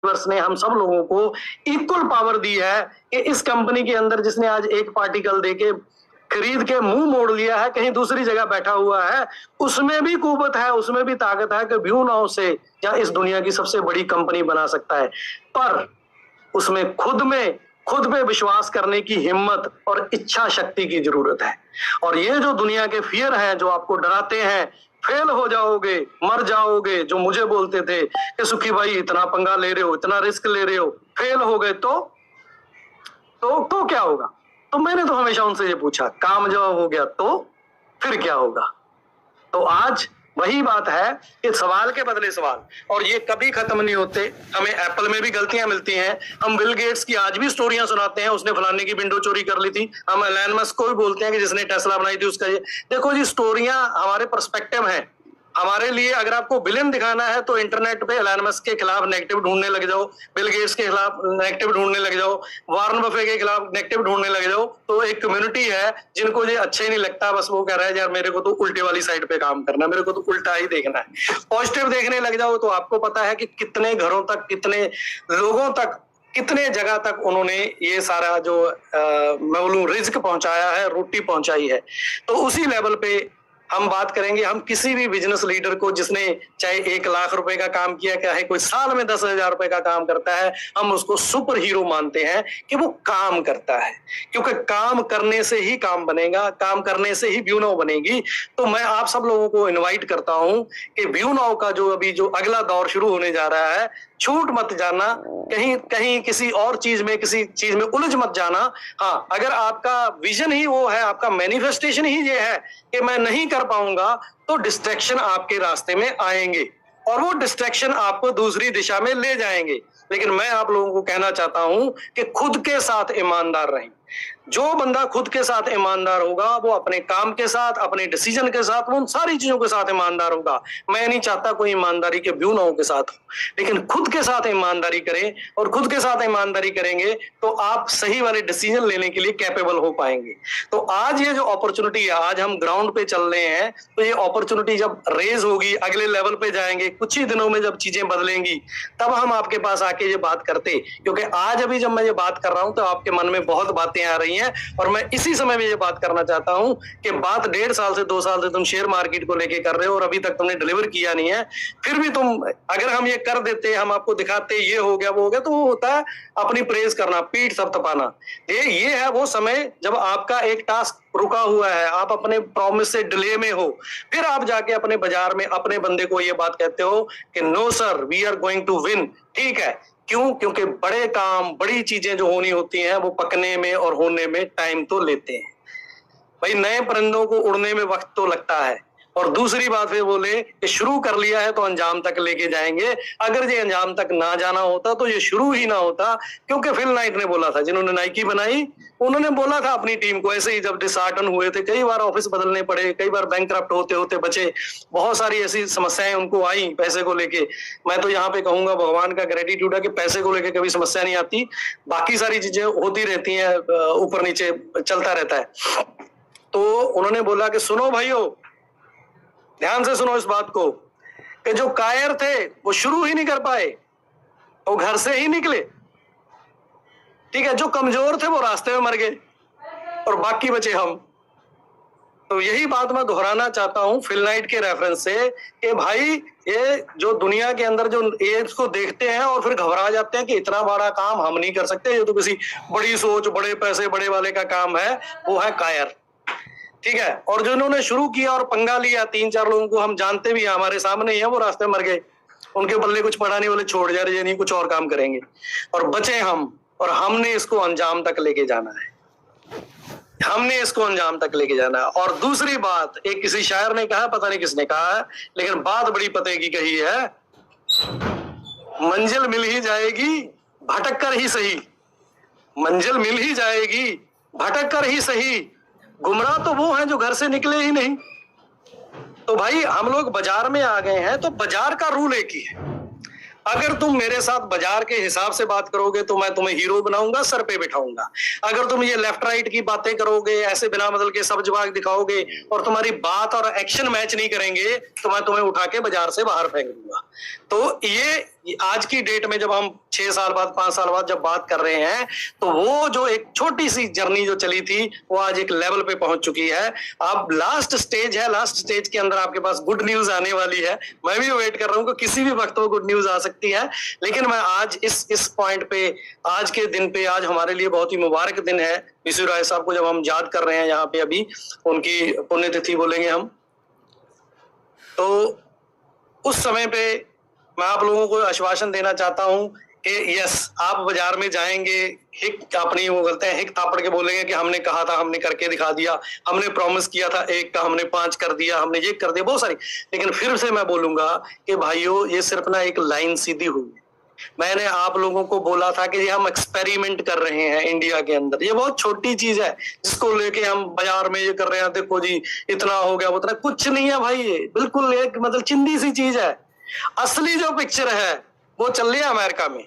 Universe ने हम सब लोगों को इक्वल पावर दी है कि इस कंपनी के अंदर जिसने आज एक पार्टिकल देके खरीद के मुंह मोड़ लिया है, कहीं दूसरी जगह बैठा हुआ है, उसमें भी कुवत है, उसमें भी ताकत है कि व्यू नाउ से या इस दुनिया की सबसे बड़ी कंपनी बना सकता है। पर उसमें खुद पे विश्वास करने की हिम्मत और इच्छा शक्ति की जरूरत है। और ये जो दुनिया के फियर हैं जो आपको डराते हैं, फेल हो जाओगे, मर जाओगे, जो मुझे बोलते थे कि सुखी भाई इतना पंगा ले रहे हो, इतना रिस्क ले रहे हो, फेल हो गए तो क्या होगा? तो मैंने तो हमेशा उनसे ये पूछा, काम जब हो गया तो फिर क्या होगा? तो आज वही बात है कि सवाल के बदले सवाल, और ये कभी खत्म नहीं होते। हमें एप्पल में भी गलतियां मिलती हैं, हम बिल गेट्स की आज भी स्टोरियां सुनाते हैं, उसने फलाने की विंडो चोरी कर ली थी। हम एलन मस्क को भी बोलते हैं कि जिसने टेस्ला बनाई थी उसका ये। देखो जी, स्टोरियां हमारे पर्सपेक्टिव हैं। हमारे लिए अगर आपको विलेन दिखाना है तो इंटरनेट पे एलन मस्क के खिलाफ नेगेटिव ढूंढने लग जाओ, बिल गेट्स के खिलाफ नेगेटिव ढूंढने लग जाओ, वारन बफे के खिलाफ नेगेटिव ढूंढने लग जाओ। तो एक कम्युनिटी है जिनको ये अच्छा ही नहीं लगता, बस वो कह रहा है यार मेरे को तो उल्टे वाली साइड पे काम करना, मेरे को तो उल्टा ही देखना है। पॉजिटिव देखने लग जाओ तो आपको पता है कि कितने घरों तक, कितने लोगों तक, कितने जगह तक उन्होंने ये सारा जो मैं बोलूं रिज्क पहुंचाया है, रोटी पहुंचाई है। तो उसी लेवल पे हम बात करेंगे। हम किसी भी बिजनेस लीडर को जिसने चाहे 1 लाख रुपए का काम किया, चाहे कोई साल में 10,000 रुपए का काम करता है, हम उसको सुपर हीरो मानते हैं कि वो काम करता है, क्योंकि काम करने से ही काम बनेगा, काम करने से ही व्यू नाउ बनेगी। तो मैं आप सब लोगों को इनवाइट करता हूं कि व्यू नाउ का जो अभी जो अगला दौर शुरू होने जा रहा है, छूट मत जाना, कहीं किसी और चीज में, किसी चीज में उलझ मत जाना। हाँ, अगर आपका विजन ही वो है, आपका मैनिफेस्टेशन ही ये है कि मैं नहीं कर पाऊंगा, तो डिस्ट्रैक्शन आपके रास्ते में आएंगे और वो डिस्ट्रैक्शन आपको दूसरी दिशा में ले जाएंगे। लेकिन मैं आप लोगों को कहना चाहता हूं कि खुद के साथ ईमानदार रहें। जो बंदा खुद के साथ ईमानदार होगा, वो अपने काम के साथ, अपने डिसीजन के साथ, वो उन सारी चीजों के साथ ईमानदार होगा। मैं नहीं चाहता कोई ईमानदारी के व्यू नाउ के साथ हो, लेकिन खुद के साथ ईमानदारी करें, और खुद के साथ ईमानदारी करेंगे तो आप सही वाले डिसीजन लेने के लिए कैपेबल हो पाएंगे। तो आज ये जो अपॉर्चुनिटी है, आज हम ग्राउंड पे चल रहे हैं, तो ये अपॉर्चुनिटी जब रेज होगी, अगले लेवल पे जाएंगे, कुछ ही दिनों में जब चीजें बदलेंगी, तब हम आपके पास आके ये बात करते। क्योंकि आज अभी जब मैं ये बात कर रहा हूं तो आपके मन में बहुत बातें आ रही हैं, और मैं इसी समय में ये बात करना चाहता हूं कि बात 1.5 साल से 2 साल से तुम शेयर मार्केट को लेके कर रहे हो और अभी तक तुमने डिलीवर किया नहीं है। फिर भी तुम, अगर हम ये कर देते, हम आपको दिखाते ये हो गया वो हो गया, तो वो होता है अपनी प्रेज करना, पीठ थपथपाना। ये है वो समय जब आपका एक टास्क रुका हुआ है, आप अपने प्रॉमिस से डिले में हो, फिर आप जाके अपने बाजार में अपने बंदे को ये बात कहते हो कि no sir, we are going to win. ठीक है, क्यों? क्योंकि बड़े काम, बड़ी चीजें जो होनी होती हैं, वो पकने में और होने में टाइम तो लेते हैं। भाई, नए परिंदों को उड़ने में वक्त तो लगता है। और दूसरी बात फिर बोले कि शुरू कर लिया है तो अंजाम तक लेके जाएंगे। अगर ये अंजाम तक ना जाना होता तो ये शुरू ही ना होता। क्योंकि फिल नाइट ने बोला था, जिन्होंने नाइकी बनाई, उन्होंने बोला था अपनी टीम को, ऐसे ही जब डिसहार्टन हुए थे, कई बार ऑफिस बदलने पड़े, कई बार बैंकक्रप्ट होते होते बचे, बहुत सारी ऐसी समस्याएं उनको आई पैसे को लेके। मैं तो यहाँ पे कहूंगा भगवान का ग्रेटिट्यूड है कि पैसे को लेके कभी समस्या नहीं आती, बाकी सारी चीजें होती रहती हैं, ऊपर नीचे चलता रहता है। तो उन्होंने बोला कि सुनो भाइयों, ध्यान से सुनो इस बात को, कि जो कायर थे वो शुरू ही नहीं कर पाए, वो घर से ही निकले। ठीक है, जो कमजोर थे वो रास्ते में मर गए और बाकी बचे हम। तो यही बात मैं दोहराना चाहता हूं फिल नाइट के रेफरेंस से कि भाई, ये जो दुनिया के अंदर जो एज को देखते हैं और फिर घबरा जाते हैं कि इतना बड़ा काम हम नहीं कर सकते, ये तो किसी बड़ी सोच, बड़े पैसे, बड़े वाले का काम है, वो है कायर। ठीक है, और जो इन्होंने शुरू किया और पंगा लिया, 3-4 लोगों को हम जानते भी हैं, हमारे सामने ही है, वो रास्ते में मर गए, उनके बल्ले कुछ पड़ा नहीं, बोले छोड़ जा रहे, नहीं कुछ और काम करेंगे, और बचे हम। और हमने इसको अंजाम तक लेके जाना है, हमने इसको अंजाम तक लेके जाना है। और दूसरी बात, एक किसी शायर ने कहा, पता नहीं किसने कहा है, लेकिन बात बड़ी पते की कही है, मंजिल मिल ही जाएगी भटक कर ही सही, मंजिल मिल ही जाएगी भटक कर ही सही, गुमराह तो वो हैं जो घर से निकले ही नहीं। तो भाई, हम लोग बाजार में आ गए हैं, तो बाजार का रूल एक ही है। अगर तुम मेरे साथ बाजार के हिसाब से बात करोगे तो मैं तुम्हें हीरो बनाऊंगा, सर पे बिठाऊंगा। अगर तुम ये लेफ्ट राइट की बातें करोगे, ऐसे बिना बदल के सब जवाब दिखाओगे और तुम्हारी बात और एक्शन मैच नहीं करेंगे, तो मैं तुम्हें उठा के बाजार से बाहर फेंक दूंगा। तो ये आज की डेट में जब हम 6 साल बाद 5 साल बाद जब बात कर रहे हैं, तो वो जो एक छोटी सी जर्नी जो चली थी वो आज एक लेवल पे पहुंच चुकी है। अब लास्ट स्टेज है, लास्ट स्टेज के अंदर आपके पास गुड न्यूज आने वाली है। मैं भी वेट कर रहा हूं कि किसी भी वक्त वो गुड न्यूज आ सकती है, लेकिन मैं आज इस पॉइंट पे, आज के दिन पे, आज हमारे लिए बहुत ही मुबारक दिन है। विशु राय साहब को जब हम याद कर रहे हैं यहाँ पे, अभी उनकी पुण्यतिथि बोलेंगे हम, तो उस समय पे मैं आप लोगों को आश्वासन देना चाहता हूं कि यस, आप बाजार में जाएंगे, हिक अपनी वो बोलते हैं, हिक थापड़ के बोलेंगे कि हमने कहा था, हमने करके दिखा दिया, हमने प्रॉमिस किया था 1 का, हमने 5 कर दिया, हमने ये कर दिया, बहुत सारी। लेकिन फिर से मैं बोलूंगा कि भाइयों, ये सिर्फ ना एक लाइन सीधी हुई। मैंने आप लोगों को बोला था कि ये हम एक्सपेरिमेंट कर रहे हैं इंडिया के अंदर। ये बहुत छोटी चीज है जिसको लेके हम बाजार में ये कर रहे हैं, देखो जी इतना हो गया, उतना कुछ नहीं है भाई। ये बिल्कुल एक मतलब चिंदी सी चीज है। असली जो पिक्चर है वो चल रही है अमेरिका में,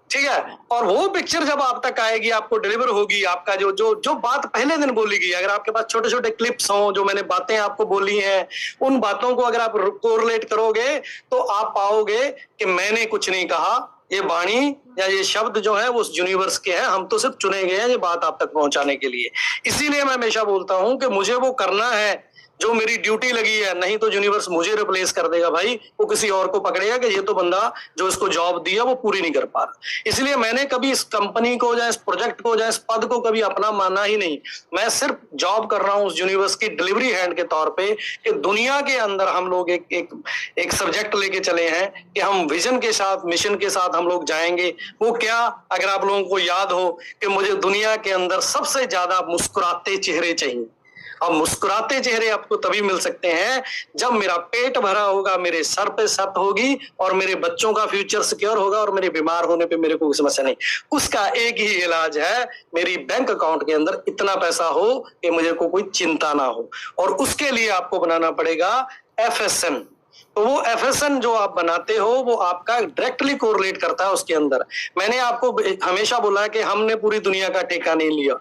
ठीक है। और वो पिक्चर जब आप तक आएगी, आपको डिलीवर होगी, आपका जो जो जो बात पहले दिन बोली गई, अगर आपके पास छोटे छोटे क्लिप्स हों, जो मैंने बातें आपको बोली हैं, उन बातों को अगर आप कोरिलेट करोगे तो आप पाओगे कि मैंने कुछ नहीं कहा। ये वाणी या ये शब्द जो है वो उस यूनिवर्स के हैं, हम तो सिर्फ चुने गए हैं ये बात आप तक पहुंचाने के लिए। इसीलिए मैं हमेशा बोलता हूं कि मुझे वो करना है जो मेरी ड्यूटी लगी है, नहीं तो यूनिवर्स मुझे रिप्लेस कर देगा भाई। वो किसी और को पकड़ेगा कि ये तो बंदा जो इसको जॉब दिया वो पूरी नहीं कर पा रहा। इसलिए मैंने कभी इस कंपनी को या इस प्रोजेक्ट को या इस पद को कभी अपना माना ही नहीं। मैं सिर्फ जॉब कर रहा हूं उस यूनिवर्स की डिलीवरी हैंड के तौर पे, कि दुनिया के अंदर हम लोग एक सब्जेक्ट लेके चले हैं कि हम विजन के साथ, मिशन के साथ हम लोग जाएंगे। वो क्या, अगर आप लोगों को याद हो कि मुझे दुनिया के अंदर सबसे ज्यादा मुस्कुराते चेहरे चाहिए। अब मुस्कुराते चेहरे आपको तभी मिल सकते हैं जब मेरा पेट भरा होगा, मेरे सर पे छत होगी और मेरे बच्चों का फ्यूचर सिक्योर होगा और मेरे बीमार होने पे मेरे को कोई समस्या नहीं। उसका एक ही इलाज है, मेरी बैंक अकाउंट के अंदर इतना पैसा हो कि मुझे को कोई चिंता ना हो। और उसके लिए आपको बनाना पड़ेगा FSN। तो वो FSN जो आप बनाते हो वो आपका डायरेक्टली कोरिलेट करता है उसके अंदर। मैंने आपको हमेशा बोला है कि हमने पूरी दुनिया का ठेका नहीं लिया।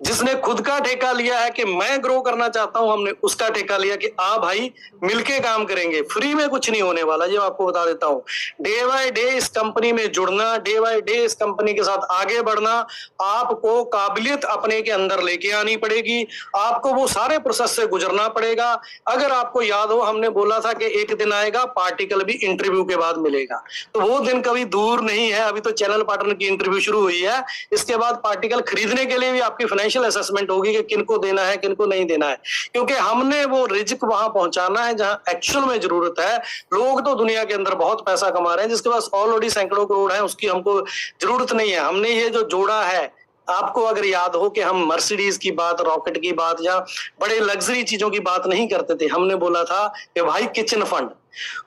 जिसने खुद का ठेका लिया है कि मैं ग्रो करना चाहता हूं, हमने उसका ठेका लिया कि आ भाई मिलके काम करेंगे, फ्री में कुछ नहीं होने वाला। ये आपको बता देता हूं। डे बाय डे इस कंपनी में जुड़ना, डे बाय डे इस कंपनी के साथ आगे बढ़ना, आपको काबिलियत अपने के अंदर लेके आनी पड़ेगी, आपको वो सारे प्रोसेस से गुजरना पड़ेगा। अगर आपको याद हो, हमने बोला था कि एक दिन आएगा पार्टिकल भी इंटरव्यू के बाद मिलेगा, तो वो दिन कभी दूर नहीं है। अभी तो चैनल पार्टनर की इंटरव्यू शुरू हुई है, इसके बाद पार्टिकल खरीदने के लिए भी आपकी फाइनेंशियल असेसमेंट होगी कि किनको देना है, किनको नहीं देना है, क्योंकि हमने वो रिज्क वहां पहुंचाना है जहां एक्चुअल में जरूरत है। लोग तो दुनिया के अंदर बहुत पैसा कमा रहे हैं, जिसके पास ऑलरेडी सैकड़ों करोड़ है, उसकी हमको जरूरत नहीं है। हमने ये जो जोड़ा है, आपको अगर याद हो कि हम मर्सिडीज की बात, रॉकेट की बात या बड़े लग्जरी चीजों की बात नहीं करते थे। हमने बोला था कि भाई किचन फंड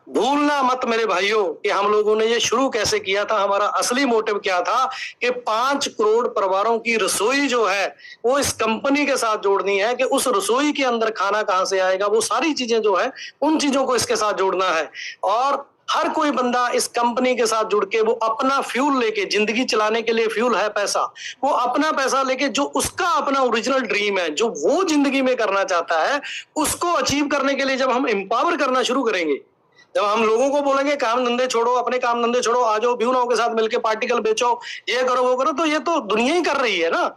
भूलना मत मेरे भाइयों कि हम लोगों ने ये शुरू कैसे किया था। हमारा असली मोटिव क्या था कि 5 करोड़ परिवारों की रसोई जो है वो इस कंपनी के साथ जोड़नी है, कि उस रसोई के अंदर खाना कहां से आएगा, वो सारी चीजें जो है उन चीजों को इसके साथ जोड़ना है। और हर कोई बंदा इस कंपनी के साथ जुड़ के वो अपना फ्यूल लेके, जिंदगी चलाने के लिए फ्यूल है पैसा, वो अपना पैसा लेके जो उसका अपना ओरिजिनल ड्रीम है, जो वो जिंदगी में करना चाहता है, उसको अचीव करने के लिए जब हम एम्पावर करना शुरू करेंगे, जब हम लोगों को बोलेंगे काम धंधे छोड़ो, अपने काम धंधे छोड़ो, आ जाओ ब्यूनाओं के साथ मिलकर पार्टिकल बेचो, ये करो वो करो, तो ये तो दुनिया ही कर रही है ना।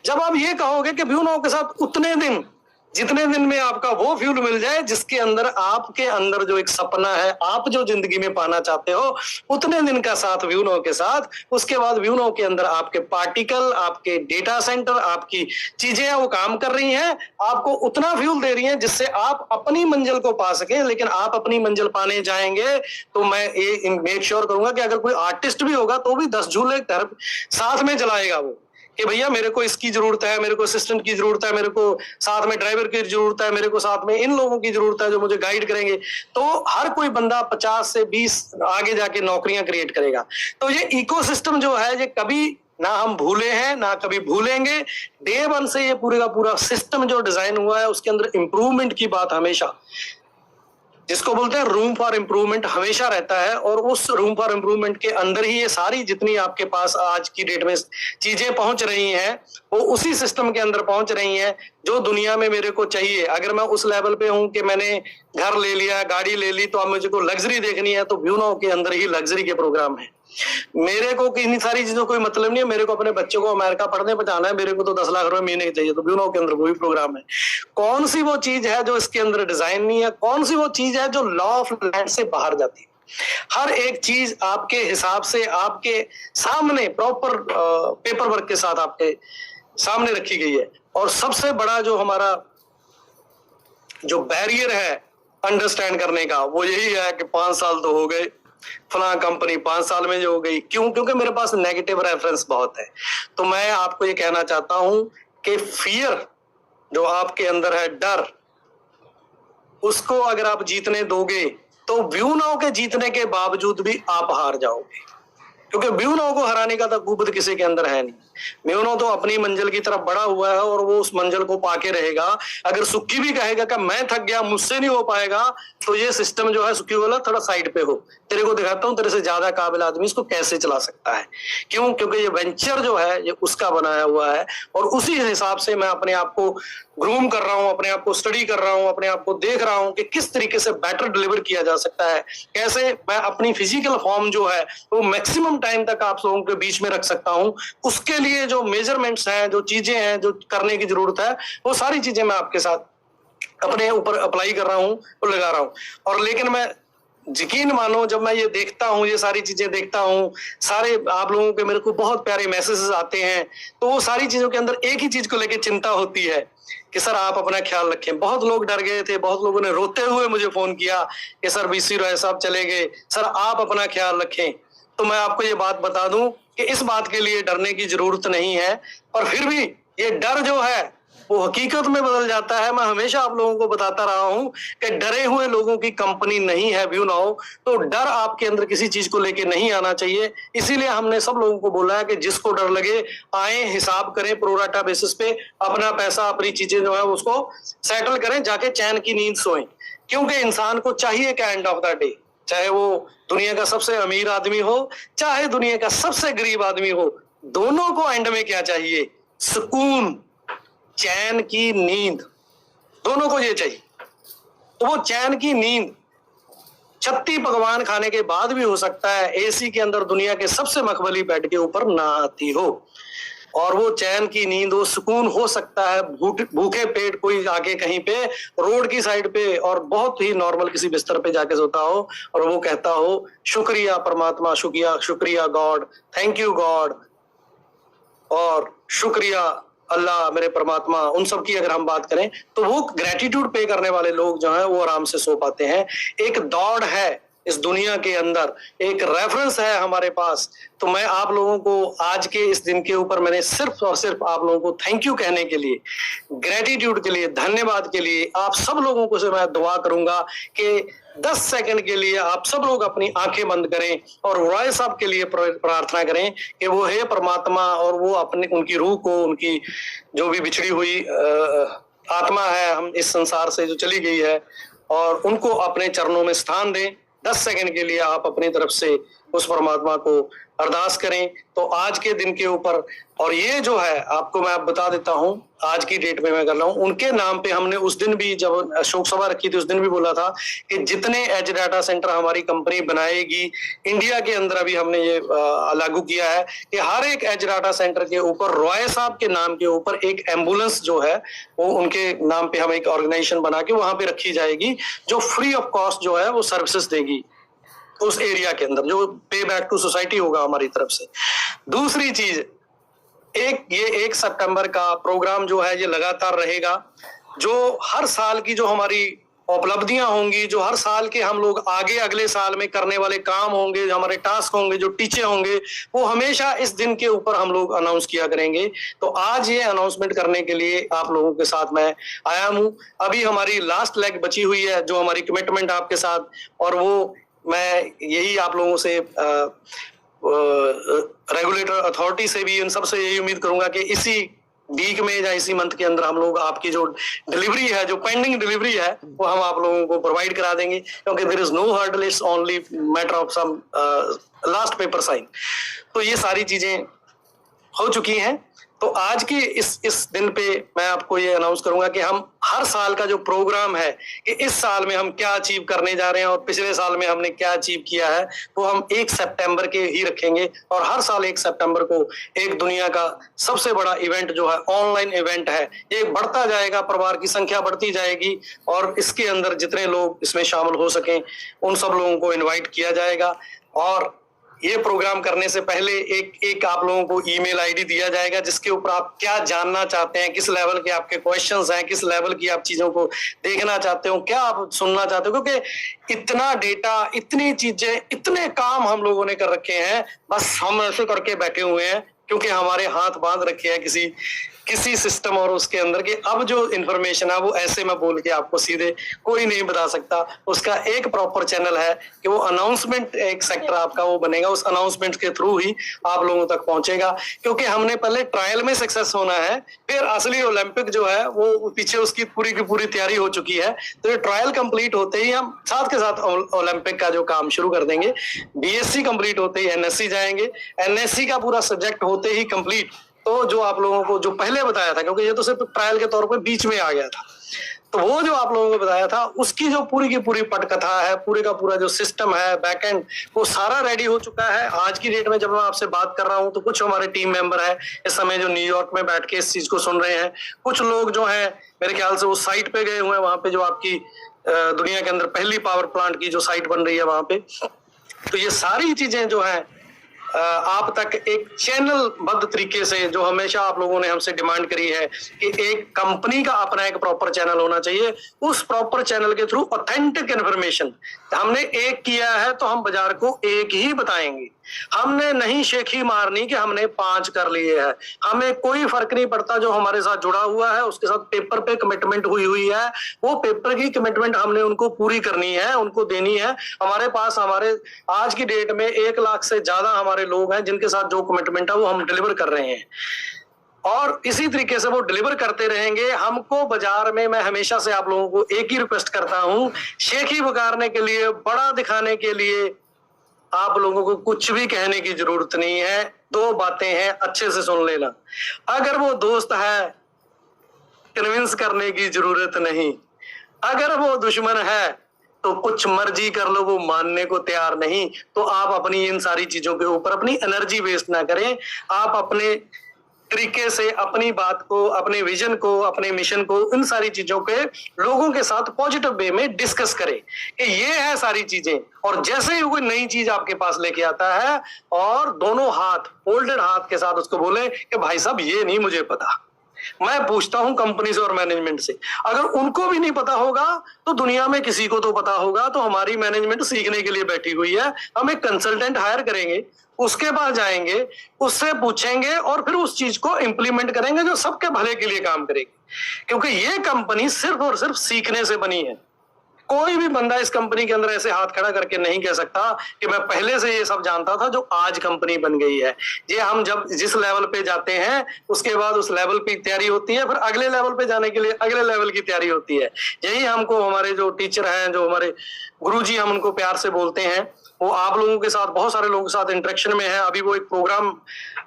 जब आप ये कहोगे कि ब्यूनाओं के साथ उतने दिन, जितने दिन में आपका वो फ्यूल मिल जाए जिसके अंदर आपके अंदर जो एक सपना है, आप जो जिंदगी में पाना चाहते हो, उतने दिन का साथ व्यूनो के साथ, उसके बाद व्यूनो के अंदर आपके पार्टिकल, आपके डेटा सेंटर, आपकी चीजें वो काम कर रही हैं, आपको उतना फ्यूल दे रही हैं जिससे आप अपनी मंजिल को पा सके। लेकिन आप अपनी मंजिल पाने जाएंगे तो मैं ये मेक श्योर करूंगा कि अगर कोई आर्टिस्ट भी होगा तो भी 10 झूले घर साथ में चलाएगा वो, कि भैया मेरे को इसकी जरूरत है, मेरे को असिस्टेंट की जरूरत है, मेरे को साथ में ड्राइवर की जरूरत है, मेरे को साथ में इन लोगों की जरूरत है जो मुझे गाइड करेंगे। तो हर कोई बंदा 50 से 20 आगे जाके नौकरियां क्रिएट करेगा। तो ये इकोसिस्टम जो है ये कभी ना हम भूले हैं ना कभी भूलेंगे। डे 1 से ये पूरे का पूरा सिस्टम जो डिजाइन हुआ है उसके अंदर इंप्रूवमेंट की बात हमेशा जिसको बोलते हैं रूम फॉर इम्प्रूवमेंट हमेशा रहता है, और उस रूम फॉर इम्प्रूवमेंट के अंदर ही ये सारी जितनी आपके पास आज की डेट में चीजें पहुंच रही हैं वो उसी सिस्टम के अंदर पहुंच रही हैं जो दुनिया में मेरे को चाहिए। अगर मैं उस लेवल पे हूं कि मैंने घर ले लिया, गाड़ी ले ली, तो अब मुझे को लग्जरी देखनी है, तो ब्यूनो के अंदर ही लग्जरी के प्रोग्राम है। मेरे को इतनी सारी चीजों कोई मतलब नहीं है, मेरे को अपने बच्चों को अमेरिका पढ़ने पहुंचाना है, मेरे को तो 10 लाख रुपए महीने चाहिए, तो ब्यूनो के अंदर वही प्रोग्राम है। कौन सी वो चीज है जो इसके अंदर डिजाइन नहीं है? कौन सी वो चीज है जो लॉ ऑफ लैंड से बाहर जाती है? हर एक चीज आपके हिसाब से आपके सामने प्रॉपर पेपर वर्क के साथ आपके सामने रखी गई है। और सबसे बड़ा जो हमारा जो बैरियर है अंडरस्टैंड करने का वो यही है कि 5 साल तो हो गए, फलां कंपनी 5 साल में जो हो गई। क्यों? क्योंकि मेरे पास नेगेटिव रेफरेंस बहुत है। तो मैं आपको ये कहना चाहता हूं कि फियर जो आपके अंदर है, डर, उसको अगर आप जीतने दोगे तो व्यू नाउ के जीतने के बावजूद भी आप हार जाओगे, क्योंकि व्यू नाउ को हराने का तो कुबत किसी के अंदर है नहीं। व्यू नाउ तो अपनी मंजिल की तरफ बढ़ा हुआ है और वो उस मंजिल को पाके रहेगा। अगर सुक्की भी कहेगा कि मैं थक गया, मुझसे नहीं हो पाएगा, तो ये सिस्टम जो है, सुक्की बोला थोड़ा साइड पे हो, तेरे को दिखाता हूं तेरे से ज्यादा काबिल आदमी इसको कैसे चला सकता है। क्यों? क्योंकि ये वेंचर जो है ये उसका बनाया हुआ है, और उसी हिसाब से मैं अपने आप को ग्रूम कर रहा हूं, अपने आप को स्टडी कर रहा हूं, अपने आप को देख रहा हूं कि किस तरीके से बेटर डिलीवर किया जा सकता है, कैसे मैं अपनी फिजिकल फॉर्म जो है वो मैक्सिमम टाइम तक आप लोगों के बीच में रख सकता हूं। उसके लिए जो मेजरमेंट्स हैं, जो चीजें हैं, जो करने की जरूरत है, वो सारी चीजें मैं आपके साथ अपने ऊपर अप्लाई कर रहा हूं और लगा रहा हूं। और लेकिन मैं यकीन मानो, जब मैं ये देखता हूं, ये सारी चीजें देखता हूं, सारे आप लोगों के मेरे को बहुत प्यारे मैसेजेस आते हैं, तो वो सारी चीजों के अंदर एक ही चीज को लेकर चिंता होती है कि सर आप अपना ख्याल रखें। बहुत लोग डर गए थे, बहुत लोगों ने रोते हुए मुझे फोन किया कि सर बीसी रॉय साहब चले गए, सर आप अपना ख्याल रखें। तो मैं आपको ये बात बता दूं कि इस बात के लिए डरने की जरूरत नहीं है, पर फिर भी ये डर जो है वो हकीकत में बदल जाता है। मैं हमेशा आप लोगों को बताता रहा हूं कि डरे हुए लोगों की कंपनी नहीं है व्यू नाउ। तो डर आपके अंदर किसी चीज को लेके नहीं आना चाहिए। इसीलिए हमने सब लोगों को बोला है कि जिसको डर लगे आए, हिसाब करें प्रोराटा बेसिस पे, अपना पैसा अपनी चीजें जो है उसको सेटल करें, जाके चैन की नींद सोएं। क्योंकि इंसान को चाहिए कि एंड ऑफ द डे, चाहे वो दुनिया का सबसे अमीर आदमी हो, चाहे दुनिया का सबसे गरीब आदमी हो, दोनों को एंड में क्या चाहिए? सुकून, चैन की नींद, दोनों को ये चाहिए। तो वो चैन की नींद 36 पकवान खाने के बाद भी हो सकता है एसी के अंदर दुनिया के सबसे मखमली बेड के ऊपर ना आती हो। और वो चैन की नींद, वो सुकून हो सकता है भूखे पेट कोई आके कहीं पे रोड की साइड पे और बहुत ही नॉर्मल किसी बिस्तर पे जाके सोता हो और वो कहता हो शुक्रिया परमात्मा, शुक्रिया गॉड, थैंक यू गॉड, और शुक्रिया अल्लाह मेरे परमात्मा, उन सब की अगर हम बात करें तो वो ग्रेटिट्यूड पे करने वाले लोग जो हैं वो आराम से सो पाते हैं। एक दौड़ है इस दुनिया के अंदर, एक रेफरेंस है हमारे पास। तो मैं आप लोगों को आज के इस दिन के ऊपर मैंने सिर्फ और सिर्फ आप लोगों को थैंक यू कहने के लिए, ग्रेटिट्यूड के लिए, धन्यवाद के लिए आप सब लोगों को से मैं दुआ करूंगा कि 10 सेकंड के लिए आप सब लोग अपनी आंखें बंद करें और रॉय साहब के लिए प्रार्थना करें कि वो हे परमात्मा, और वो अपने उनकी रूह को, उनकी जो भी बिछड़ी हुई आत्मा है हम इस संसार से जो चली गई है, और उनको अपने चरणों में स्थान दें। 10 सेकंड के लिए आप अपनी तरफ से उस परमात्मा को अरदास करें। तो आज के दिन के ऊपर, और ये जो है आपको मैं बता देता हूं, आज की डेट में मैं कर रहा हूं, उनके नाम पे हमने उस दिन भी जब शोक सभा रखी थी उस दिन भी बोला था कि जितने एज डाटा सेंटर हमारी कंपनी बनाएगी इंडिया के अंदर, अभी हमने ये लागू किया है कि हर एक एज डाटा सेंटर के ऊपर रॉय साहब के नाम के ऊपर एक एम्बुलेंस जो है वो उनके नाम पे हम एक ऑर्गेनाइजेशन बना के वहां पे रखी जाएगी, जो फ्री ऑफ कॉस्ट जो है वो सर्विसेज देगी उस एरिया के अंदर, जो पे बैक टू सोसाइटी होगा हमारी तरफ से। दूसरी चीज, ये 1 सितंबर का प्रोग्राम जो है ये लगातार रहेगा। जो हर साल की जो हमारी उपलब्धियां होंगी, जो हर साल के हम लोग आगे अगले साल में करने वाले काम होंगे, जो हमारे टास्क होंगे, जो टीचे होंगे, वो हमेशा इस दिन के ऊपर हम लोग अनाउंस किया करेंगे। तो आज ये अनाउंसमेंट करने के लिए आप लोगों के साथ मैं आया हूं। अभी हमारी लास्ट लेग बची हुई है, जो हमारी कमिटमेंट आपके साथ, और वो मैं यही आप लोगों से रेगुलेटर अथॉरिटी से भी इन सब से यही उम्मीद करूंगा कि इसी वीक में या इसी मंथ के अंदर हम लोग आपकी जो डिलीवरी है, जो पेंडिंग डिलीवरी है, वो हम आप लोगों को प्रोवाइड करा देंगे, क्योंकि there is no hurdle, it's only matter of some last paper sign. तो ये सारी चीजें हो चुकी हैं। तो आज की इस दिन पे मैं आपको ये अनाउंस करूंगा कि हम हर साल का जो प्रोग्राम है कि इस साल में हम क्या अचीव करने जा रहे हैं और पिछले साल में हमने क्या अचीव किया है, वो हम 1 सितंबर के ही रखेंगे। और हर साल 1 सितंबर को एक दुनिया का सबसे बड़ा इवेंट जो है ऑनलाइन इवेंट है, ये बढ़ता जाएगा, परिवार की संख्या बढ़ती जाएगी और इसके अंदर जितने लोग इसमें शामिल हो सकें उन सब लोगों को इन्वाइट किया जाएगा। और ये प्रोग्राम करने से पहले एक आप लोगों को ईमेल आईडी दिया जाएगा जिसके ऊपर आप क्या जानना चाहते हैं, किस लेवल के आपके क्वेश्चंस हैं, किस लेवल की आप चीजों को देखना चाहते हो, क्या आप सुनना चाहते हो, क्योंकि इतना डेटा, इतनी चीजें, इतने काम हम लोगों ने कर रखे हैं, बस हम ऐसे करके बैठे हुए हैं क्योंकि हमारे हाथ बांध रखे हैं किसी सिस्टम और उसके अंदर के। अब जो इन्फॉर्मेशन है वो ऐसे में बोल के आपको सीधे कोई नहीं बता सकता। उसका एक प्रॉपर चैनल है कि वो अनाउंसमेंट, एक सेक्टर आपका वो बनेगा, उस अनाउंसमेंट के थ्रू ही आप लोगों तक पहुंचेगा। क्योंकि हमने पहले ट्रायल में सक्सेस होना है, फिर असली ओलंपिक जो है वो पीछे उसकी पूरी की पूरी तैयारी हो चुकी है। तो ये ट्रायल कंप्लीट होते ही हम साथ के साथ ओलंपिक का जो काम शुरू कर देंगे। बीएससी कंप्लीट होते ही एनएससी जाएंगे, एनएससी का पूरा सब्जेक्ट होते ही कंप्लीट, तो जो आप लोगों को जो पहले बताया था, क्योंकि ये तो सिर्फ ट्रायल के तौर पे बीच में आ गया था, तो वो जो आप लोगों को बताया था उसकी जो पूरी की पूरी पटकथा है, पूरे का पूरा जो सिस्टम है बैकएंड, वो सारा रेडी हो चुका है। आज की डेट में जब मैं आपसे बात कर रहा हूं तो कुछ हमारे टीम मेंबर है इस समय जो न्यूयॉर्क में बैठ के इस चीज को सुन रहे हैं, कुछ लोग जो है मेरे ख्याल से वो साइट पे गए हुए हैं, वहां पे जो आपकी दुनिया के अंदर पहली पावर प्लांट की जो साइट बन रही है वहां पे। तो ये सारी चीजें जो है आप तक एक चैनल बद्ध तरीके से, जो हमेशा आप लोगों ने हमसे डिमांड करी है कि एक कंपनी का अपना एक प्रॉपर चैनल होना चाहिए, उस प्रॉपर चैनल के थ्रू ऑथेंटिक इन्फॉर्मेशन हमने एक किया है तो हम बाजार को एक ही बताएंगे। हमने नहीं शेखी मारनी कि हमने 5 कर लिए हैं, हमें कोई फर्क नहीं पड़ता। जो हमारे साथ जुड़ा हुआ है उसके साथ पेपर पे कमिटमेंट हुई है, वो पेपर की कमिटमेंट हमने उनको पूरी करनी है, उनको देनी है। हमारे पास हमारे आज की डेट में 1 लाख से ज्यादा हमारे लोग हैं जिनके साथ जो कमिटमेंट है वो हम डिलीवर कर रहे हैं और इसी तरीके से वो डिलीवर करते रहेंगे। हमको बाजार में, मैं हमेशा से आप लोगों को एक ही रिक्वेस्ट करता हूं, शेखी बगाड़ने के लिए, बड़ा दिखाने के लिए आप लोगों को कुछ भी कहने की जरूरत नहीं है। 2 बातें हैं, अच्छे से सुन लेना। अगर वो दोस्त है, कन्विंस करने की जरूरत नहीं। अगर वो दुश्मन है तो कुछ मर्जी कर लो, वो मानने को तैयार नहीं। तो आप अपनी इन सारी चीजों के ऊपर अपनी एनर्जी वेस्ट ना करें। आप अपने तरीके से अपनी बात को, अपने विजन को, अपने मिशन को, इन सारी चीजों के लोगों के साथ पॉजिटिव वे में डिस्कस करें कि ये है सारी चीजें। और जैसे ही कोई नई चीज आपके पास लेके आता है और दोनों हाथ, फोल्डेड हाथ के साथ उसको बोले कि भाई साहब ये नहीं मुझे पता। मैं पूछता हूं कंपनी से और मैनेजमेंट से, अगर उनको भी नहीं पता होगा तो दुनिया में किसी को तो पता होगा। तो हमारी मैनेजमेंट सीखने के लिए बैठी हुई है। हम एक कंसल्टेंट हायर करेंगे, उसके पास जाएंगे, उससे पूछेंगे और फिर उस चीज को इंप्लीमेंट करेंगे जो सबके भले के लिए काम करेगी। क्योंकि ये कंपनी सिर्फ और सिर्फ सीखने से बनी है। कोई भी बंदा इस कंपनी के अंदर ऐसे हाथ खड़ा करके नहीं कह सकता कि मैं पहले से ये सब जानता था जो आज कंपनी बन गई है। ये हम जब जिस लेवल पे जाते हैं उसके बाद उस लेवल पे तैयारी होती है, फिर अगले लेवल पे जाने के लिए अगले लेवल की तैयारी होती है। यही हमको हमारे जो टीचर हैं, जो हमारे गुरुजी हम उनको प्यार से बोलते हैं, वो आप लोगों के साथ, बहुत सारे लोगों के साथ इंटरेक्शन में है। अभी वो एक प्रोग्राम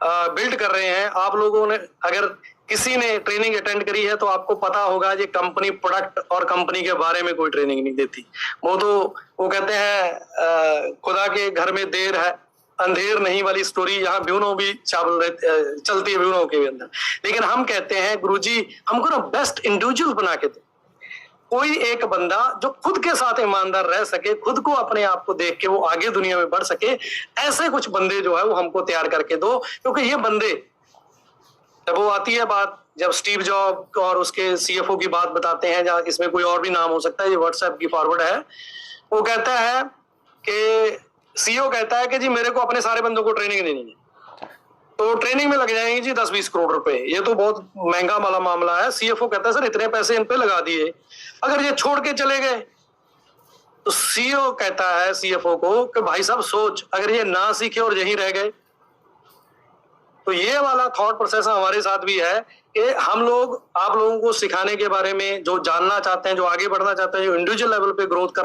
बिल्ड कर रहे हैं। आप लोगों ने अगर किसी ने ट्रेनिंग अटेंड करी है तो आपको पता होगा ये कंपनी प्रोडक्ट और कंपनी के बारे में कोई ट्रेनिंग नहीं देती। वो कहते हैं खुदा के घर में देर है अंधेर नहीं वाली स्टोरी यहाँ ब्यूनो भी चलती है ब्यूनो के अंदर। लेकिन हम कहते हैं गुरुजी हमको ना बेस्ट इंडिविजुअल बना के दो। कोई एक बंदा जो खुद के साथ ईमानदार रह सके, खुद को अपने आप को देख के वो आगे दुनिया में बढ़ सके, ऐसे कुछ बंदे जो है वो हमको तैयार करके दो। क्योंकि ये बंदे, जब वो आती है बात, जब स्टीव जॉब और उसके सीएफओ की बात बताते हैं, जहाँ इसमें कोई और भी नाम हो सकता है, ये व्हाट्सएप की फॉरवर्ड है, वो कहता है कि सीईओ कहता है कि जी मेरे को अपने सारे बंदों को ट्रेनिंग देनी है, तो ट्रेनिंग में लग जाएंगे जी 10-20 करोड़ रुपए। ये तो बहुत महंगा वाला मामला है। सीएफओ कहता है सर इतने पैसे इन पे लगा दिए, अगर ये छोड़ के चले गए। तो सीईओ कहता है सीएफओ को कि भाई साहब सोच, अगर ये ना सीखे और यहीं रह गए। तो ये वाला थॉट प्रोसेस हमारे साथ भी है कि हम लोग आप लोगों को सिखाने के बारे में, जो जानना चाहते हैं, जो आगे बढ़ना चाहते हैं, जो इंडिविजुअल लेवल पे ग्रोथ करना